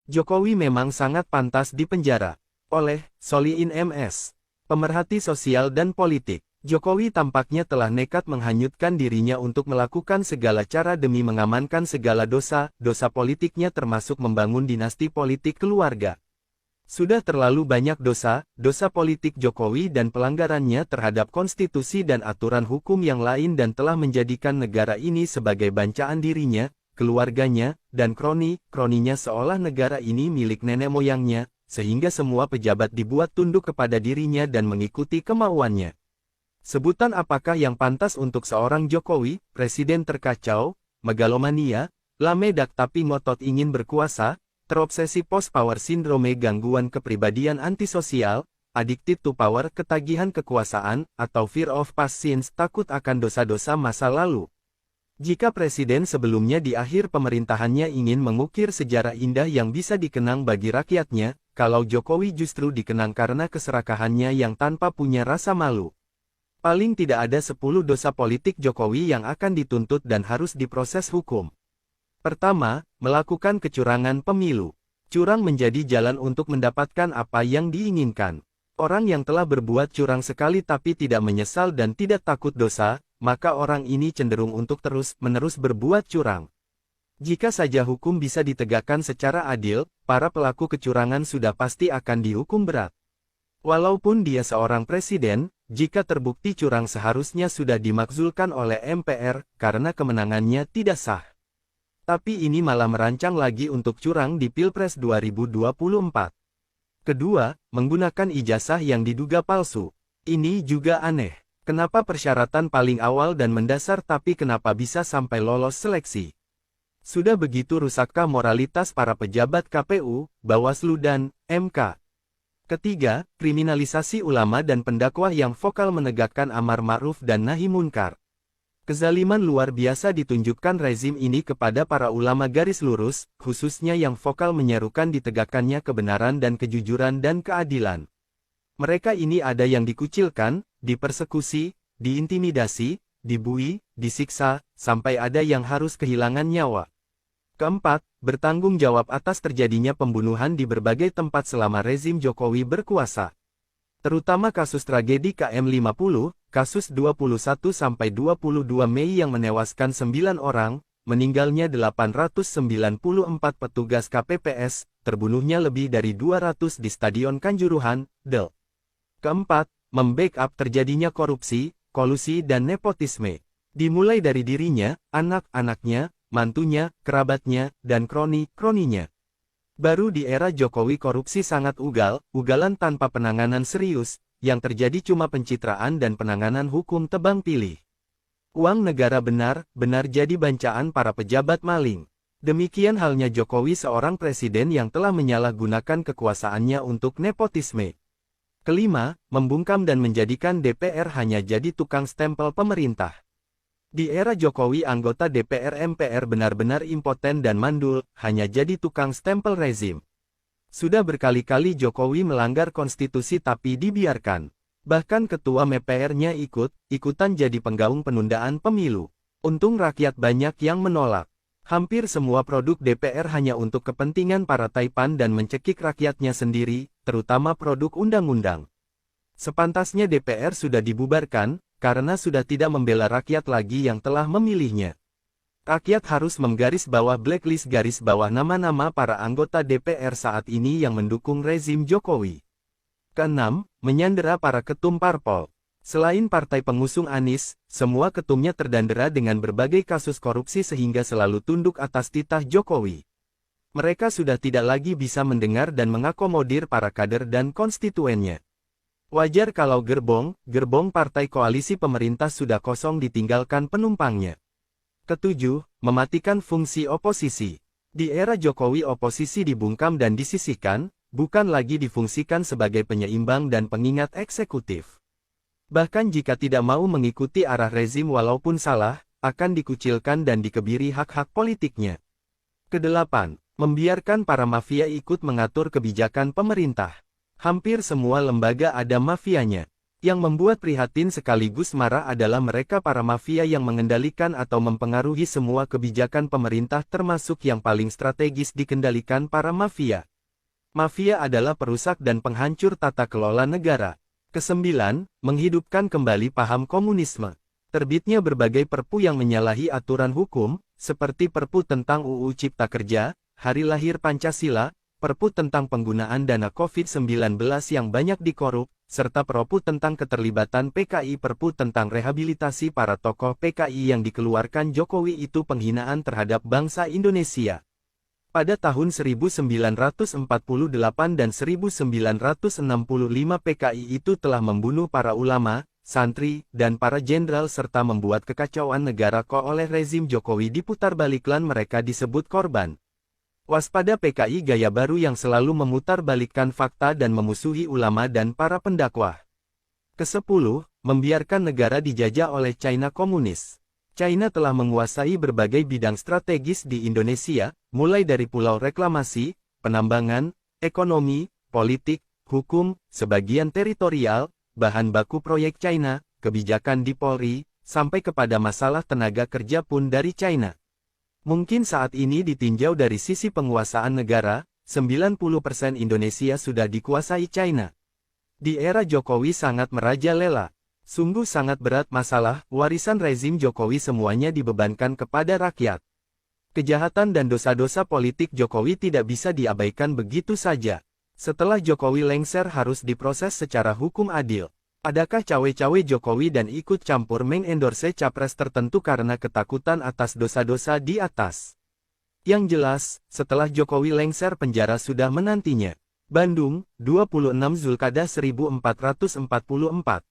Jokowi memang sangat pantas dipenjara. Oleh Solihin MS, pemerhati sosial dan politik, Jokowi tampaknya telah nekat menghanyutkan dirinya untuk melakukan segala cara demi mengamankan segala dosa politiknya termasuk membangun dinasti politik keluarga. Sudah terlalu banyak dosa politik Jokowi dan pelanggarannya terhadap konstitusi dan aturan hukum yang lain dan telah menjadikan negara ini sebagai bancaan dirinya, keluarganya, dan kroninya seolah negara ini milik nenek moyangnya, sehingga semua pejabat dibuat tunduk kepada dirinya dan mengikuti kemauannya. Sebutan apakah yang pantas untuk seorang Jokowi, presiden terkacau, megalomania, lamedak tapi ngotot ingin berkuasa, terobsesi post-power syndrome gangguan kepribadian antisosial, addicted to power ketagihan kekuasaan, atau fear of past sins takut akan dosa-dosa masa lalu. Jika presiden sebelumnya di akhir pemerintahannya ingin mengukir sejarah indah yang bisa dikenang bagi rakyatnya, kalau Jokowi justru dikenang karena keserakahannya yang tanpa punya rasa malu. Paling tidak ada 10 dosa politik Jokowi yang akan dituntut dan harus diproses hukum. Pertama, melakukan kecurangan pemilu. Curang menjadi jalan untuk mendapatkan apa yang diinginkan. Orang yang telah berbuat curang sekali tapi tidak menyesal dan tidak takut dosa, maka orang ini cenderung untuk terus-menerus berbuat curang. Jika saja hukum bisa ditegakkan secara adil, para pelaku kecurangan sudah pasti akan dihukum berat. Walaupun dia seorang presiden, jika terbukti curang seharusnya sudah dimakzulkan oleh MPR, karena kemenangannya tidak sah. Tapi ini malah merancang lagi untuk curang di Pilpres 2024. Kedua, menggunakan ijazah yang diduga palsu. Ini juga aneh. Kenapa persyaratan paling awal dan mendasar tapi kenapa bisa sampai lolos seleksi? Sudah begitu rusakkah moralitas para pejabat KPU, Bawaslu dan MK? Ketiga, kriminalisasi ulama dan pendakwah yang vokal menegakkan amar ma'ruf dan nahi munkar. Kezaliman luar biasa ditunjukkan rezim ini kepada para ulama garis lurus, khususnya yang vokal menyerukan ditegakkannya kebenaran dan kejujuran dan keadilan. Mereka ini ada yang dikucilkan, dipersekusi, diintimidasi, dibui, disiksa, sampai ada yang harus kehilangan nyawa. Keempat, bertanggung jawab atas terjadinya pembunuhan di berbagai tempat selama rezim Jokowi berkuasa. Terutama kasus tragedi KM50, kasus 21-22 Mei yang menewaskan 9 orang, meninggalnya 894 petugas KPPS, terbunuhnya lebih dari 200 di Stadion Kanjuruhan, Del. Keempat, membackup terjadinya korupsi, kolusi dan nepotisme. Dimulai dari dirinya, anak-anaknya, mantunya, kerabatnya, dan kroninya. Baru di era Jokowi korupsi sangat ugalan tanpa penanganan serius, yang terjadi cuma pencitraan dan penanganan hukum tebang pilih. Uang negara benar-benar jadi bancaan para pejabat maling. Demikian halnya Jokowi seorang presiden yang telah menyalahgunakan kekuasaannya untuk nepotisme. Kelima, membungkam dan menjadikan DPR hanya jadi tukang stempel pemerintah. Di era Jokowi anggota DPR MPR benar-benar impoten dan mandul, hanya jadi tukang stempel rezim. Sudah berkali-kali Jokowi melanggar konstitusi tapi dibiarkan. Bahkan ketua MPR-nya ikutan jadi penggaung penundaan pemilu. Untung rakyat banyak yang menolak. Hampir semua produk DPR hanya untuk kepentingan para taipan dan mencekik rakyatnya sendiri, terutama produk undang-undang. Sepantasnya DPR sudah dibubarkan, karena sudah tidak membela rakyat lagi yang telah memilihnya. Rakyat harus menggarisbawah blacklist garis bawah nama-nama para anggota DPR saat ini yang mendukung rezim Jokowi. Keenam, menyandera para ketum parpol. Selain partai pengusung Anies, semua ketumnya terdandera dengan berbagai kasus korupsi sehingga selalu tunduk atas titah Jokowi. Mereka sudah tidak lagi bisa mendengar dan mengakomodir para kader dan konstituennya. Wajar kalau gerbong partai koalisi pemerintah sudah kosong ditinggalkan penumpangnya. Ketujuh, mematikan fungsi oposisi. Di era Jokowi oposisi dibungkam dan disisihkan, bukan lagi difungsikan sebagai penyeimbang dan pengingat eksekutif. Bahkan jika tidak mau mengikuti arah rezim walaupun salah, akan dikucilkan dan dikebiri hak-hak politiknya. Kedelapan, membiarkan para mafia ikut mengatur kebijakan pemerintah. Hampir semua lembaga ada mafianya. Yang membuat prihatin sekaligus marah adalah mereka para mafia yang mengendalikan atau mempengaruhi semua kebijakan pemerintah termasuk yang paling strategis dikendalikan para mafia. Mafia adalah perusak dan penghancur tata kelola negara. Kesembilan, menghidupkan kembali paham komunisme. Terbitnya berbagai perpu yang menyalahi aturan hukum, seperti Perpu tentang UU Cipta Kerja, Hari Lahir Pancasila, Perpu tentang penggunaan dana COVID-19 yang banyak dikorup, serta Perpu tentang keterlibatan PKI. Perpu tentang rehabilitasi para tokoh PKI yang dikeluarkan Jokowi itu penghinaan terhadap bangsa Indonesia. Pada tahun 1948 dan 1965 PKI itu telah membunuh para ulama, santri, dan para jenderal serta membuat kekacauan negara oleh rezim Jokowi diputarbalikkan mereka disebut korban. Waspada PKI gaya baru yang selalu memutarbalikkan fakta dan memusuhi ulama dan para pendakwah. Ke-10, membiarkan negara dijajah oleh China komunis. China telah menguasai berbagai bidang strategis di Indonesia, mulai dari pulau reklamasi, penambangan, ekonomi, politik, hukum, sebagian teritorial, bahan baku proyek China, kebijakan di Polri, sampai kepada masalah tenaga kerja pun dari China. Mungkin saat ini ditinjau dari sisi penguasaan negara, 90% Indonesia sudah dikuasai China. Di era Jokowi sangat merajalela. Sungguh sangat berat masalah, warisan rezim Jokowi semuanya dibebankan kepada rakyat. Kejahatan dan dosa-dosa politik Jokowi tidak bisa diabaikan begitu saja. Setelah Jokowi lengser harus diproses secara hukum adil. Adakah cawe-cawe Jokowi dan ikut campur mengendorse capres tertentu karena ketakutan atas dosa-dosa di atas? Yang jelas, setelah Jokowi lengser penjara sudah menantinya. Bandung, 26 Zulkadah 1444